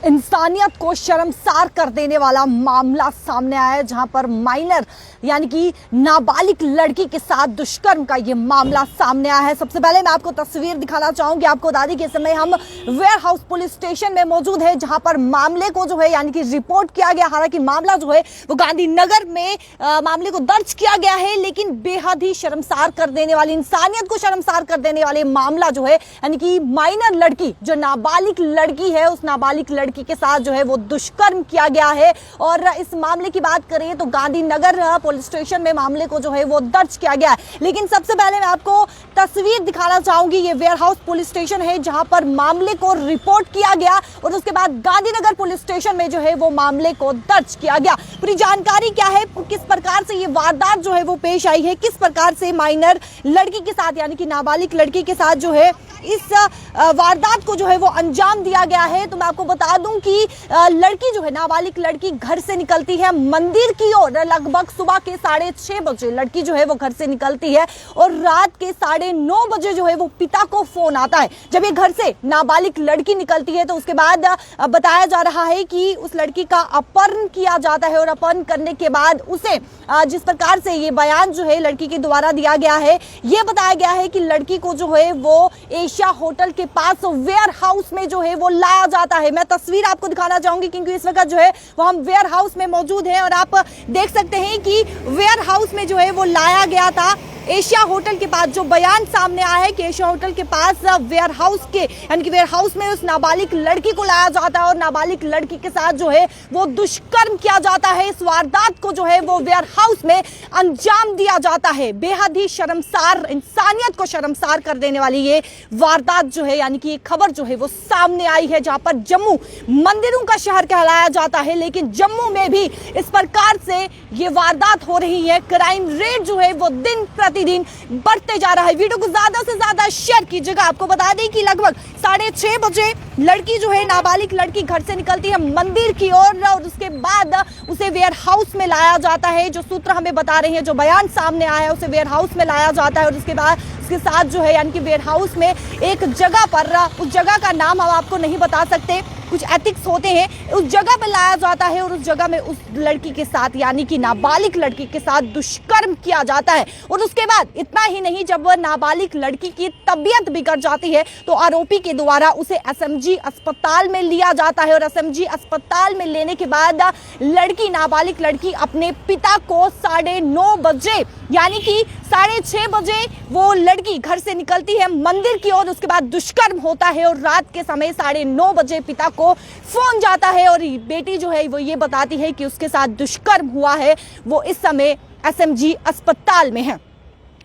इंसानियत को शर्मसार कर देने वाला मामला सामने आया है, जहां पर माइनर यानी कि नाबालिग लड़की के साथ दुष्कर्म का ये मामला सामने आया है। सबसे पहले मैं आपको तस्वीर दिखाना चाहूंगी। आपको बता दें कि इस समय हम वेयर हाउस पुलिस स्टेशन में मौजूद है, जहां पर मामले को जो है यानी कि रिपोर्ट किया गया। हालांकि मामला जो है वो गांधीनगर में मामले को दर्ज किया गया है, लेकिन बेहद ही शर्मसार कर देने वाली, इंसानियत को शर्मसार कर देने वाले मामला जो है यानी कि माइनर लड़की, जो नाबालिग लड़की है, उस नाबालिग लड़की के साथ जो है वो दुष्कर्म किया गया है। और इस मामले की बात करें तो गांधीनगर पुलिस स्टेशन में मामले को जो है वो दर्ज किया गया है। लेकिन सबसे पहले मैं आपको तस्वीर दिखाना चाहूंगी। ये वेयर हाउस पुलिस स्टेशन है, जहां पर मामले को रिपोर्ट किया गया और उसके बाद गांधीनगर पुलिस स्टेशन में जो है वो मामले को दर्ज किया गया। पूरी जानकारी क्या है, किस प्रकार से ये वारदात जो है वो पेश आई है, किस प्रकार से माइनर लड़की के साथ यानी कि नाबालिग लड़की के साथ जो है इस वारदात को जो है वो अंजाम दिया गया है। तो मैं आपको बता दूं कि लड़की जो है, नाबालिग लड़की घर से निकलती है मंदिर की ओर। लगभग सुबह के 6:30 बजे लड़की जो है वो घर से निकलती है और रात के 9:30 बजे जो है वो पिता को फोन आता है। जब ये घर से नाबालिग लड़की निकलती है तो उसके बाद बताया जा रहा है कि उस लड़की का अपहरण किया जाता है और अपहरण करने के बाद उसे जिस प्रकार से ये बयान जो है लड़की के द्वारा दिया गया है, ये बताया गया है कि लड़की को जो है वो एशिया होटल के पास वेयर हाउस में जो है वो लाया जाता है। मैं तस्वीर आपको दिखाना चाहूंगी क्योंकि इस वक्त जो है वो हम वेयर हाउस में मौजूद हैं और आप देख सकते हैं कि वेयर हाउस में जो है वो लाया गया था एशिया होटल के पास। जो बयान सामने आया है कि एशिया होटल के पास वेयर हाउस के यानी कि वेयर हाउस में उस नाबालिग लड़की को लाया जाता है और नाबालिग लड़की के साथ जो है वो दुष्कर्म किया जाता है। इस वारदात को जो है वो वेयर हाउस में अंजाम दिया जाता है। बेहद ही शर्मसार, इंसानियत को शर्मसार कर देने वाली ये वारदात जो है यानी कि ये खबर जो है वो सामने आई है, जहां पर जम्मू मंदिरों का शहर कहलाया जाता है, लेकिन जम्मू में भी इस प्रकार से ये वारदात हो रही है। क्राइम रेट जो है वो दिन प्रतिदिन बढ़ते जा रहा है। वीडियो को ज्यादा से ज्यादा शेयर कीजिएगा। आपको बता दें कि लगभग 6:30 बजे लड़की जो है, नाबालिग लड़की घर से निकलती है मंदिर की ओर और उसके बाद उसे वेयर हाउस में लाया जाता है। जो सूत्र हमें बता रहे हैं, जो बयान सामने आया है, उसे वेयर हाउस में लाया जाता है और उसके बाद उसके साथ जो है यानी कि वेयर हाउस में एक जगह पर, उस जगह का नाम हम आपको नहीं बता सकते, कुछ एथिक्स होते हैं, उस जगह पर लाया जाता है और उस जगह में उस लड़की के साथ यानी कि नाबालिग लड़की के साथ दुष्कर्म किया जाता है। और उसके बाद इतना ही नहीं, जब वह नाबालिग लड़की की तबीयत बिगड़ जाती है तो आरोपी के द्वारा उसे एसएमजी अस्पताल में लिया जाता है और एसएमजी अस्पताल में लेने के बाद लड़की, नाबालिग लड़की अपने पिता को 9:30 बजे यानी कि 6:30 बजे वो लड़की घर से निकलती है मंदिर की ओर। उसके बाद दुष्कर्म होता है और रात के समय 9:30 बजे पिता को फोन जाता है और बेटी जो है वो ये बताती है कि उसके साथ दुष्कर्म हुआ है। वो इस समय एसएमजी अस्पताल में है।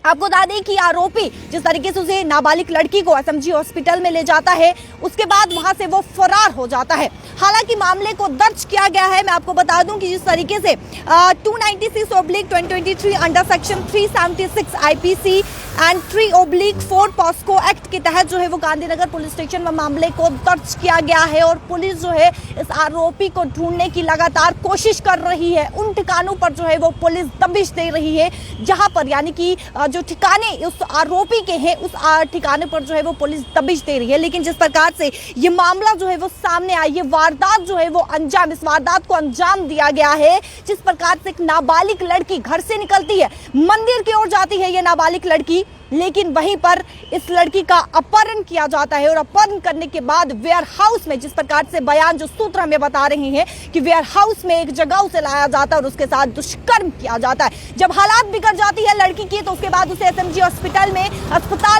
आपको बता दें कि आरोपी जिस तरीके से उसे नाबालिग लड़की को एसएमजी हॉस्पिटल में ले जाता है, उसके बाद वहां से वो फरार हो जाता है। हालांकि मामले को दर्ज किया गया है। मैं आपको बता दूं कि जिस तरीके से 296/2023 under section 376 IPC and 3/4 POCSO act के तहत जो है वो गांधीनगर पुलिस स्टेशन में मामले को दर्ज किया गया है और पुलिस जो है इस आरोपी को ढूंढने की लगातार कोशिश कर रही है। उन ठिकानों पर जो है वो पुलिस दबिश दे रही है जहां पर यानी कि जो ठिकाने उस आरोपी के हैं, उस ठिकाने पर जो है वो पुलिस दबिश दे रही है। लेकिन जिस प्रकार से ये मामला जो है वो सामने आई, ये वारदात जो है वो इस वारदात को अंजाम दिया गया है। जिस प्रकार से एक नाबालिग लड़की घर से निकलती है, मंदिर की ओर जाती है ये नाबालिग लड़की, लेकिन वहीं पर इस लड़की का अपहरण किया जाता है और अपहरण करने के बाद वेयर हाउस में, जिस प्रकार से बयान जो सूत्र हमें बता रहे हैं कि वेयर हाउस में एक जगह उसे लाया जाता है और उसके साथ दुष्कर्म किया जाता है। जब हालात बिगड़ जाती है लड़की की तो उसके बाद उसे एसएमजी अस्पताल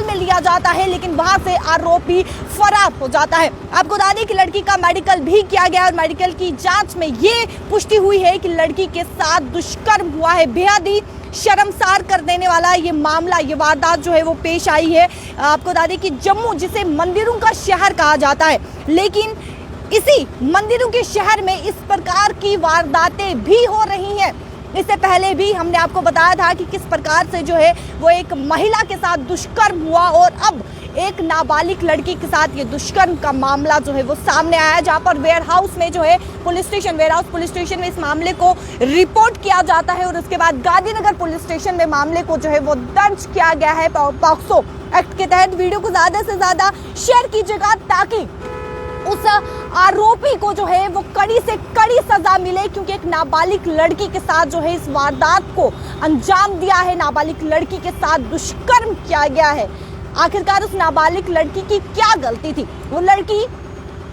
में लिया जाता है, लेकिन वहां से आरोपी फरार हो जाता है। आपको बता दें कि लड़की का मेडिकल भी किया गया और मेडिकल की जांच में ये पुष्टि हुई है कि लड़की के साथ दुष्कर्म हुआ है। बेहद ही शर्मसार कर देने वाला ये मामला, ये वारदात जो है वो पेश आई है। आपको बता दें कि जम्मू, जिसे मंदिरों का शहर कहा जाता है, लेकिन इसी मंदिरों के शहर में इस प्रकार की वारदातें भी हो रही हैं। इससे पहले भी हमने आपको बताया था कि किस प्रकार से जो है वो एक महिला के साथ दुष्कर्म हुआ और अब एक नाबालिग लड़की के साथ ये दुष्कर्म का मामला जो है वो सामने आया, जहां पर वेयर हाउस में जो है वेयर हाउस पुलिस स्टेशन में इस मामले को रिपोर्ट किया जाता है और उसके बाद गांधीनगर पुलिस स्टेशन में मामले को जो है वो दर्ज किया गया है पॉक्सो एक्ट के तहत। वीडियो को ज्यादा से ज्यादा शेयर कीजिएगा ताकि उस आरोपी को जो है वो कड़ी से कड़ी सजा मिले, क्योंकि एक नाबालिग लड़की के साथ जो है इस वारदात को अंजाम दिया है, नाबालिग लड़की के साथ दुष्कर्म किया गया है। आखिरकार उस नाबालिग लड़की की क्या गलती थी?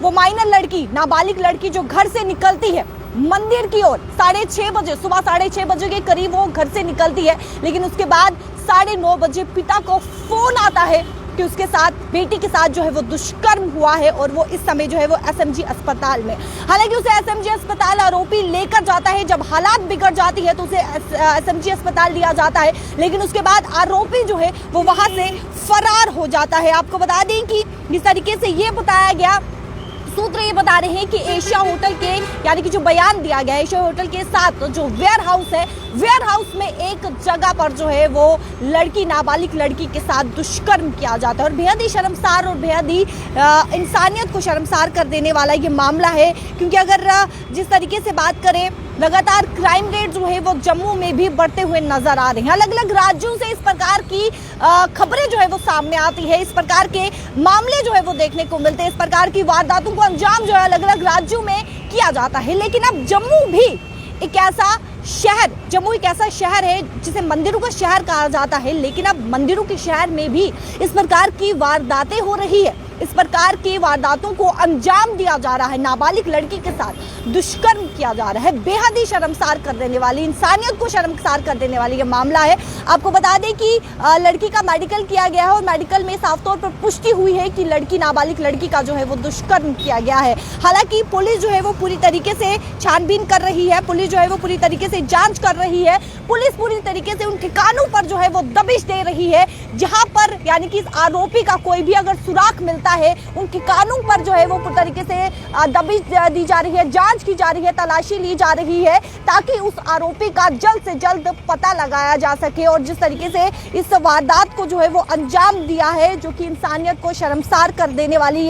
वो माइनर लड़की, नाबालिग लड़की जो घर से निकलती है मंदिर की ओर 6:30 बजे, सुबह 6:30 बजे के करीब वो घर से निकलती है, लेकिन उसके बाद 9:30 बजे पिता को फोन आता है कि उसके साथ, बेटी के साथ जो है वो दुष्कर्म हुआ है और वो इस समय जो है वो एसएमजी अस्पताल में। हालांकि उसे एसएमजी अस्पताल आरोपी लेकर जाता है, जब हालात बिगड़ जाती है तो उसे एसएमजी अस्पताल लिया जाता है, लेकिन उसके बाद आरोपी जो है वो वहां से फरार हो जाता है। आपको बता दें कि जिस तरीके से ये बताया गया, सूत्र ये बता रहे हैं कि एशिया होटल के, यानी कि जो बयान दिया गया है, एशिया होटल के साथ जो वेयर हाउस है, वेयर हाउस में एक जगह पर जो है वो लड़की, नाबालिग लड़की के साथ दुष्कर्म किया जाता है। और बेहद ही शर्मसार और बेहद ही इंसानियत को शर्मसार कर देने वाला ये मामला है, क्योंकि अगर जिस तरीके से बात करें, लगातार क्राइम रेट जो है वो जम्मू में भी बढ़ते हुए नजर आ रहे हैं। अलग अलग राज्यों से इस प्रकार की खबरें जो है वो सामने आती है, इस प्रकार के मामले जो है वो देखने को मिलते हैं, इस प्रकार की वारदातों को अंजाम जो है अलग अलग राज्यों में किया जाता है। लेकिन अब जम्मू भी एक ऐसा शहर है जिसे मंदिरों का शहर कहा जाता है, लेकिन अब मंदिरों के शहर में भी इस प्रकार की वारदातें हो रही है, इस प्रकार की वारदातों को अंजाम दिया जा रहा है, नाबालिग लड़की के साथ दुष्कर्म किया जा रहा है। बेहद ही शर्मसार कर देने वाली, इंसानियत को शर्मसार कर देने वाली ये मामला है। आपको बता दें कि लड़की का मेडिकल किया गया है और मेडिकल में साफ तौर पर पुष्टि हुई है कि नाबालिग लड़की का जो है वो दुष्कर्म किया गया है। हालांकि पुलिस जो है वो पूरी तरीके से छानबीन कर रही है, पुलिस जो है वो पूरी तरीके से जांच कर रही है, पुलिस पूरी तरीके से उन ठिकानों पर जो है वो दबिश दे रही है जहां पर, यानी कि इस आरोपी का कोई भी अगर सुराग मिलता है, उन ठिकानों पर जो है वो पूरी तरीके से दबिश दी जा रही है, जांच की जा रही है, तलाशी ली जा रही है, ताकि उस आरोपी का जल्द से जल्द पता लगाया जा सके। और जिस तरीके से इस वारदात को जो है वो अंजाम दिया है, जो कि इंसानियत को शर्मसार कर देने वाली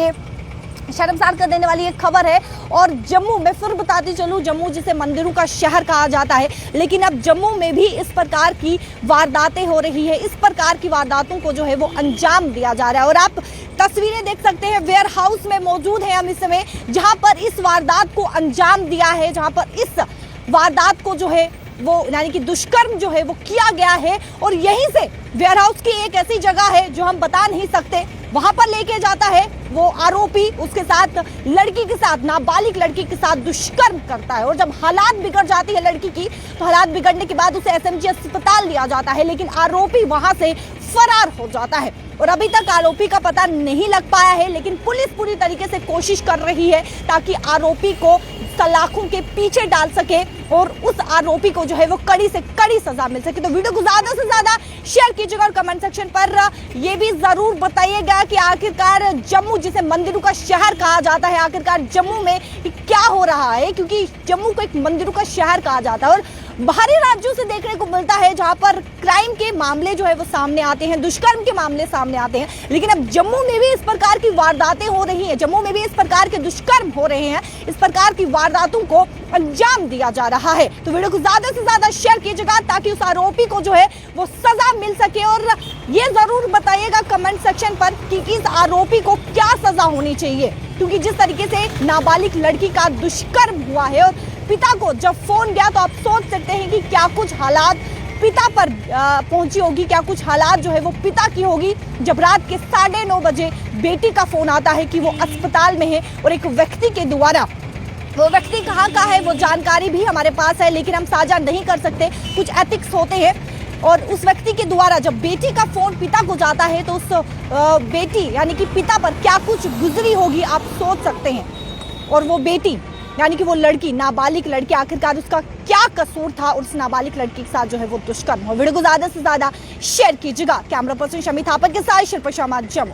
एक खबर है। और जम्मू में फिर बताती चलूं, जम्मू जिसे मंदिरों का शहर कहा जाता है, लेकिन अब जम्मू में भी इस प्रकार की वारदातें हो रही है, इस प्रकार की वारदातों को जो है वो अंजाम दिया जा रहा है। और आप तस्वीरें देख सकते हैं, वेयर हाउस में मौजूद है हम इस समय, जहां पर इस वारदात को अंजाम दिया है, जहां पर इस वारदात को जो है वो, यानी कि दुष्कर्म जो है वो किया गया है। और यहीं से वेयर हाउस की एक ऐसी जगह है जो हम बता नहीं सकते, वहां पर लेके जाता है वो आरोपी, उसके साथ लड़की के साथ, नाबालिग लड़की के साथ दुष्कर्म करता है। और जब हालात बिगड़ जाती है लड़की की, तो हालात बिगड़ने के बाद उसे एसएमजी अस्पताल लिया जाता है, लेकिन आरोपी वहां से फरार हो जाता है। और अभी तक आरोपी का पता नहीं लग पाया है, लेकिन पुलिस पूरी तरीके से कोशिश कर रही है ताकि आरोपी को सलाखों के पीछे डाल सके और उस आरोपी को जो है वो कड़ी से कड़ी सजा मिल सके। तो वीडियो को ज्यादा से ज्यादा शेयर कीजिएगा और कमेंट सेक्शन पर ये भी जरूर बताइएगा कि आखिरकार जम्मू जिसे मंदिरों का शहर कहा जाता है, आखिरकार जम्मू में क्या हो रहा है, क्योंकि जम्मू को एक मंदिरों का शहर कहा जाता है और बाहरी राज्यों से देखने को मिलता है जहां पर क्राइम के मामले जो है वो सामने आते हैं, दुष्कर्म के मामले सामने आते हैं, लेकिन अब जम्मू में भी इस प्रकार की वारदातें हो रही हैं, जम्मू में भी इस प्रकार के दुष्कर्म हो रहे हैं, इस प्रकार की वारदातों को अंजाम दिया जा रहा है। तो वीडियो को ज्यादा से ज्यादा शेयर कीजिएगा ताकि उस आरोपी को जो है वो सजा मिल सके। और ये जरूर बताइएगा कमेंट सेक्शन पर कि इस आरोपी को क्या सजा होनी चाहिए, क्योंकि जिस तरीके से नाबालिग लड़की का दुष्कर्म हुआ है और पिता को जब फोन गया, तो आप सोच सकते हैं कि क्या कुछ हालात पिता पर पहुंची होगी, क्या कुछ हालात जो है वो पिता की होगी, जब रात के 9:30 बजे बेटी का फोन आता है कि वो अस्पताल में है और एक व्यक्ति के द्वारा, वो व्यक्ति कहाँ का है वो जानकारी भी हमारे पास है, लेकिन हम साझा नहीं कर सकते, कुछ एथिक्स होते हैं। और उस व्यक्ति के द्वारा जब बेटी का फोन पिता को जाता है, तो उस बेटी यानी कि पिता पर क्या कुछ गुजरी होगी आप सोच सकते हैं। और वो बेटी यानी कि वो लड़की, नाबालिग लड़की, आखिरकार उसका क्या कसूर था और उस नाबालिग लड़की के साथ जो है वो दुष्कर्म हो। वीडियो को ज्यादा से ज्यादा शेयर कीजिएगा। कैमरा पर्सन शमी थापा के साथ शिल्पा शर्मा, जम्मू।